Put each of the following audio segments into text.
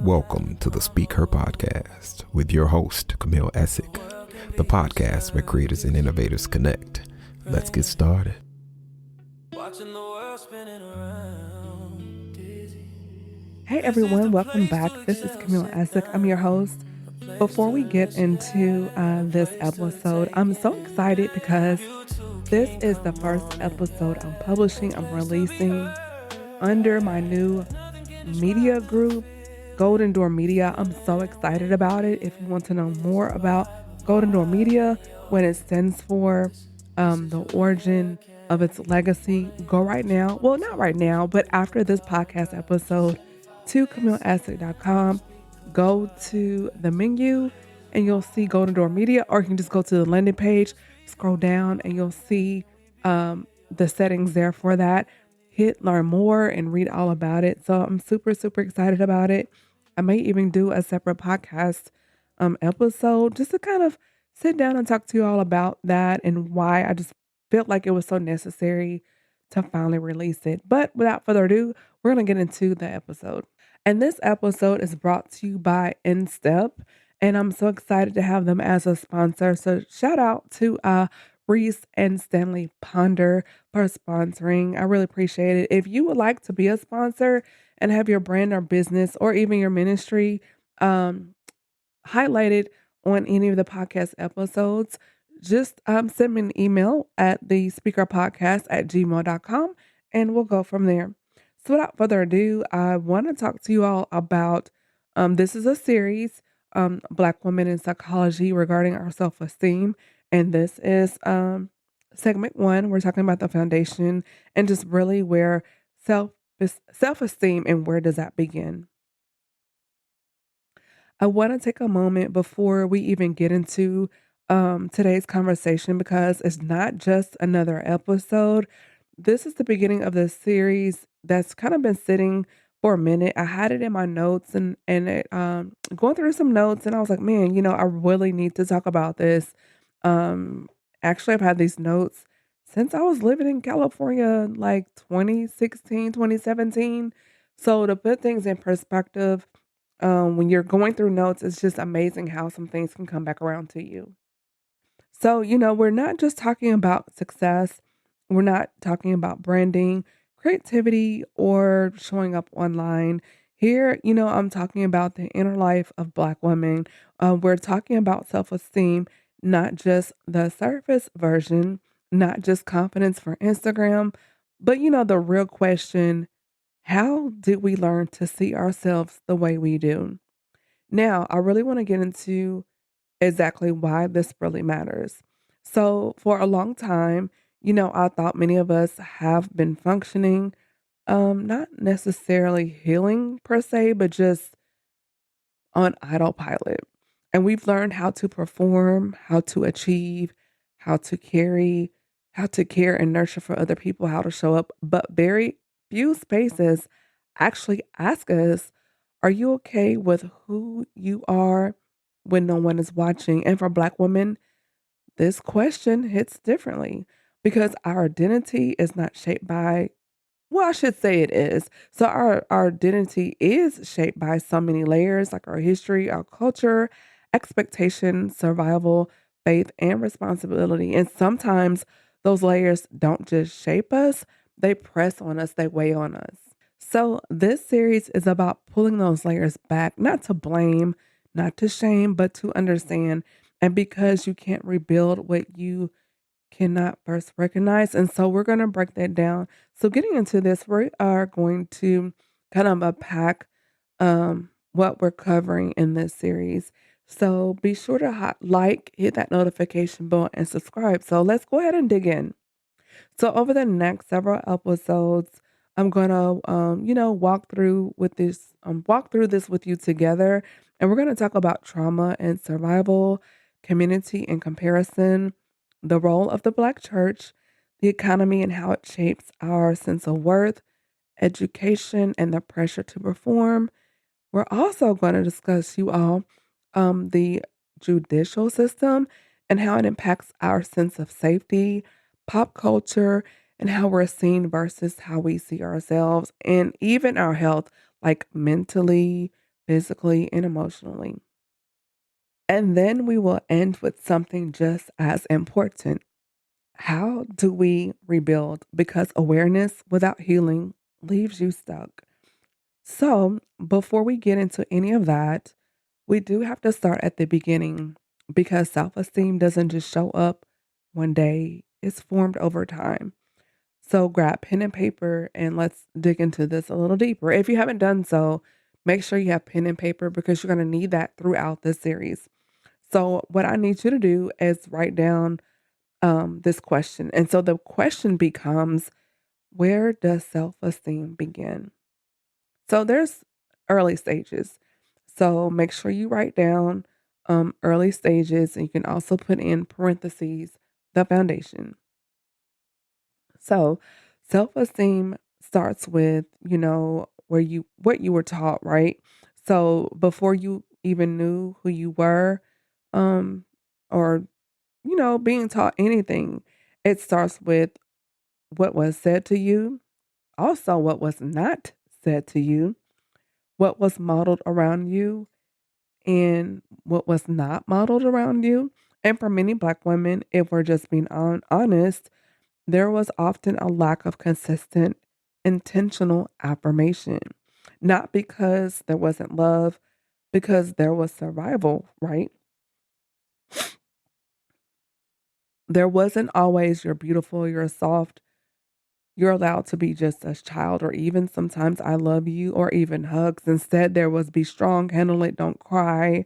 Welcome to the Speak Her podcast with your host, Camille Essick, the podcast where creators and innovators connect. Let's get started. Hey everyone, welcome back. This is Camille Essick. I'm your host. Before we get into this episode, I'm so excited because this is the first episode I'm publishing, I'm releasing under my new media group, Golden Door Media. I'm so excited about it. If you want to know more about Golden Door Media, what it stands for, the origin of its legacy, go right now. Well, not right now, but after this podcast episode to CamilleEssick.com. Go to the menu and you'll see Golden Door Media, or you can just go to the landing page, scroll down, and you'll see the settings there for that. Hit learn more and read all about it. So I'm super, super excited about it. I may even do a separate podcast episode just to kind of sit down and talk to you all about that and why I just felt like it was so necessary to finally release it. But without further ado, we're going to get into the episode. And this episode is brought to you by InStep, and I'm so excited to have them as a sponsor. So shout out to Reese and Stanley Ponder for sponsoring. I really appreciate it. If you would like to be a sponsor and have your brand or business or even your ministry highlighted on any of the podcast episodes, just send me an email at the speakerpodcast@gmail.com and we'll go from there. So without further ado, I want to talk to you all about, this is a series, Black Women in Psychology regarding our self-esteem. And this is segment 1. We're talking about the foundation and just really where self-esteem and where does that begin. I want to take a moment before we even get into today's conversation because it's not just another episode. This is the beginning of the series that's kind of been sitting for a minute. I had it in my notes and it, going through some notes, and I was like, man, I really need to talk about this. Actually, I've had these notes since I was living in California, like 2016, 2017. So to put things in perspective, when you're going through notes, it's just amazing how some things can come back around to you. So, we're not just talking about success. We're not talking about branding, creativity, or showing up online. Here, I'm talking about the inner life of Black women. We're talking about self-esteem, not just the surface version, not just confidence for Instagram, but, the real question, how did we learn to see ourselves the way we do? Now, I really want to get into exactly why this really matters. So for a long time, I thought many of us have been functioning, not necessarily healing per se, but just on autopilot. And we've learned how to perform, how to achieve, how to carry, how to care and nurture for other people, how to show up. But very few spaces actually ask us, are you okay with who you are when no one is watching? And for Black women, this question hits differently because our identity is not shaped by, well, I should say it is. So our identity is shaped by so many layers, like our history, our culture, expectation, survival, faith, and responsibility. And sometimes those layers don't just shape us, they press on us, they weigh on us. So this series is about pulling those layers back, not to blame, not to shame, but to understand. And because you can't rebuild what you cannot first recognize. And so we're going to break that down. So getting into this, we are going to kind of unpack what we're covering in this series. So be sure to hit that notification bell and subscribe. So let's go ahead and dig in. So over the next several episodes, I'm gonna, walk through this with you together, and we're gonna talk about trauma and survival, community and comparison, the role of the Black church, the economy and how it shapes our sense of worth, education and the pressure to perform. We're also going to discuss, you all, the judicial system and how it impacts our sense of safety, pop culture, and how we're seen versus how we see ourselves, and even our health, like mentally, physically, and emotionally. And then we will end with something just as important. How do we rebuild? Because awareness without healing leaves you stuck. So, before we get into any of that, we do have to start at the beginning because self esteem doesn't just show up one day, it's formed over time. So, grab pen and paper and let's dig into this a little deeper. If you haven't done so, make sure you have pen and paper because you're going to need that throughout this series. So, what I need you to do is write down this question. And so the question becomes, where does self esteem begin? So there's early stages. So make sure you write down early stages, and you can also put in parentheses the foundation. So self esteem starts with, where you what you were taught, right? So before you even knew who you were, um, or being taught anything, it starts with what was said to you, also what was not said to you, what was modeled around you, and what was not modeled around you. And for many Black women, if we're just being honest, there was often a lack of consistent, intentional affirmation. Not because there wasn't love, because there was survival, right? There wasn't always you're beautiful, you're soft, you're allowed to be just a child, or even sometimes I love you, or even hugs. Instead, there was be strong, handle it, don't cry.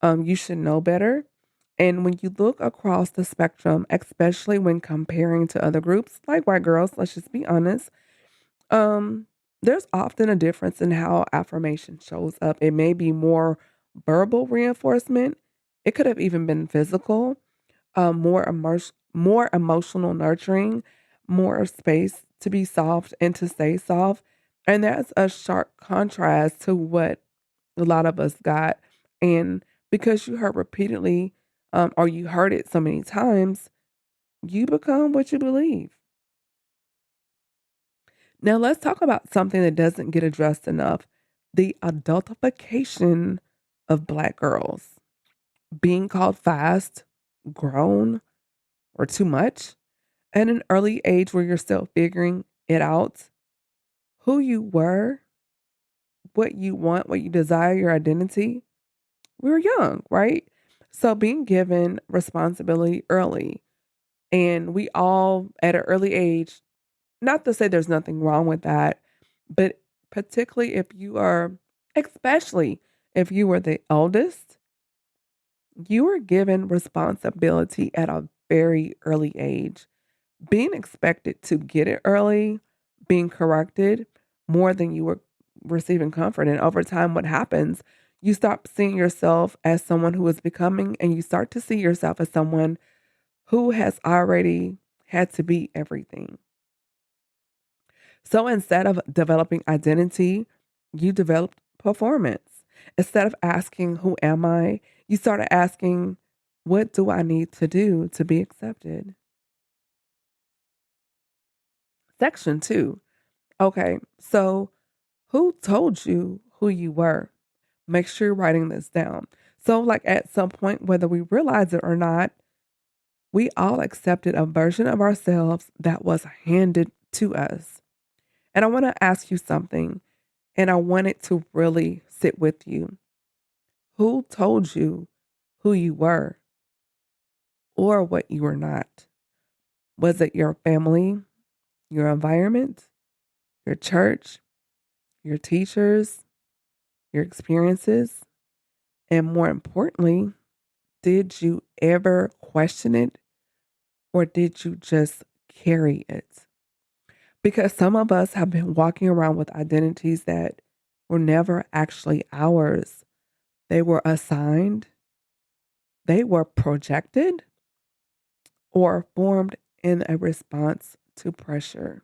You should know better. And when you look across the spectrum, especially when comparing to other groups like white girls, let's just be honest, um, there's often a difference in how affirmation shows up. It may be more verbal reinforcement. It could have even been physical, more emotional nurturing, more space to be soft and to stay soft. And that's a sharp contrast to what a lot of us got. And because you heard repeatedly, or you heard it so many times, you become what you believe. Now, let's talk about something that doesn't get addressed enough: the adultification of Black girls. Being called fast, grown, or too much at an early age where you're still figuring it out, who you were, what you want, what you desire, your identity. We were young, right? So being given responsibility early, and we all at an early age, not to say there's nothing wrong with that, but particularly if you are, especially if you were the eldest, you were given responsibility at a very early age. Being expected to get it early, being corrected more than you were receiving comfort. And over time, what happens? You stop seeing yourself as someone who is becoming, and you start to see yourself as someone who has already had to be everything. So instead of developing identity, you developed performance. Instead of asking, who am I? You started asking, what do I need to do to be accepted? Section two. Okay, so who told you who you were? Make sure you're writing this down. So, like at some point, whether we realize it or not, we all accepted a version of ourselves that was handed to us. And I want to ask you something, and I want it to really sit with you. Who told you who you were or what you were not? Was it your family, your environment, your church, your teachers, your experiences? And more importantly, did you ever question it, or did you just carry it? Because some of us have been walking around with identities that were never actually ours. They were assigned, they were projected, or formed in a response to pressure.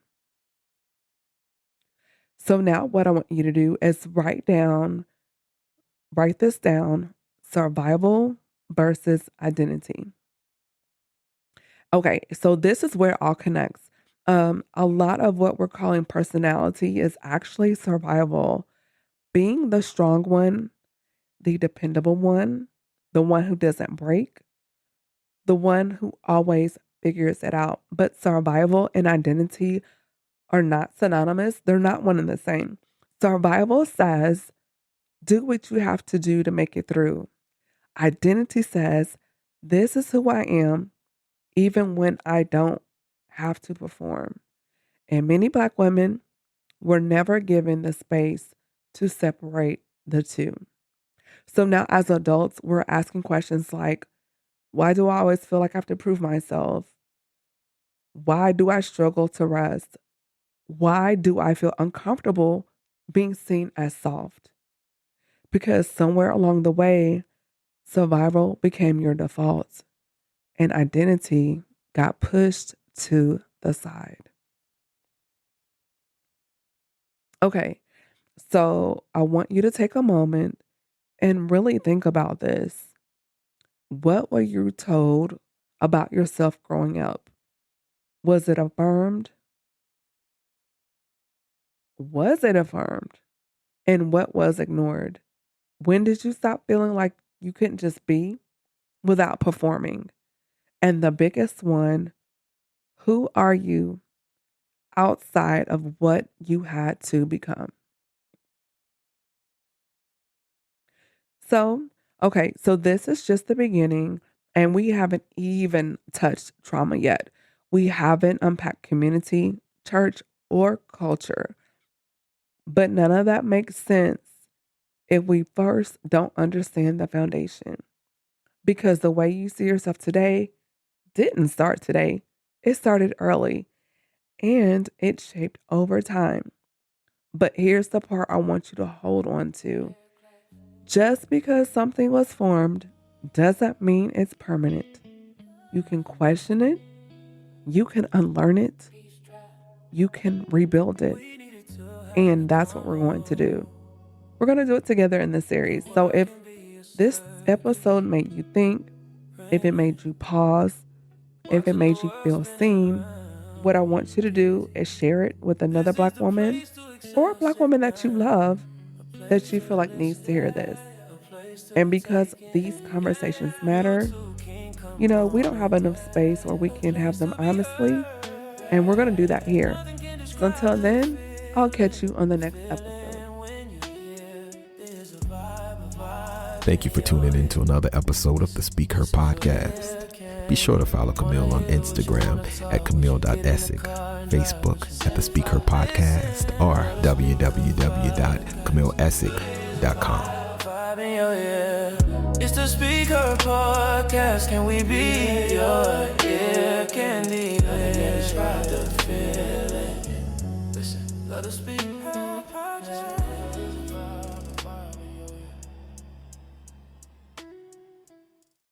So now what I want you to do is write this down: survival versus identity. Okay, so this is where it all connects. A lot of what we're calling personality is actually survival. being the strong one, the dependable one, the one who doesn't break, the one who always figures it out. But survival and identity are not synonymous. They're not one and the same. Survival says, do what you have to do to make it through. Identity says, this is who I am, even when I don't have to perform. And many Black women were never given the space to separate the two. So now as adults, we're asking questions like, why do I always feel like I have to prove myself? Why do I struggle to rest? Why do I feel uncomfortable being seen as soft? Because somewhere along the way, survival became your default and identity got pushed to the side. Okay, so I want you to take a moment and really think about this. What were you told about yourself growing up? Was it affirmed? Was it affirmed? And what was ignored? When did you stop feeling like you couldn't just be without performing? And the biggest one, who are you outside of what you had to become? So, okay, so this is just the beginning, and we haven't even touched trauma yet. We haven't unpacked community, church, or culture. But none of that makes sense if we first don't understand the foundation. Because the way you see yourself today didn't start today. It started early and it shaped over time. But here's the part I want you to hold on to. Just because something was formed doesn't mean it's permanent. You can question it, you can unlearn it, you can rebuild it. And that's what we're going to do. We're going to do it together in this series. So if this episode made you think, if it made you pause, if it made you feel seen, what I want you to do is share it with another Black woman or a Black woman that you love that you feel like needs to hear this. And because these conversations matter, we don't have enough space where we can have them honestly, and we're going to do that here. So until then, I'll catch you on the next episode. Thank you for tuning in to another episode of the Speak Her podcast. Be sure to follow Camille on Instagram at camille.essick, Facebook at the Speak Her podcast, or www.camilleessick.com. It's the Speak Her podcast. Can we be your ear candy?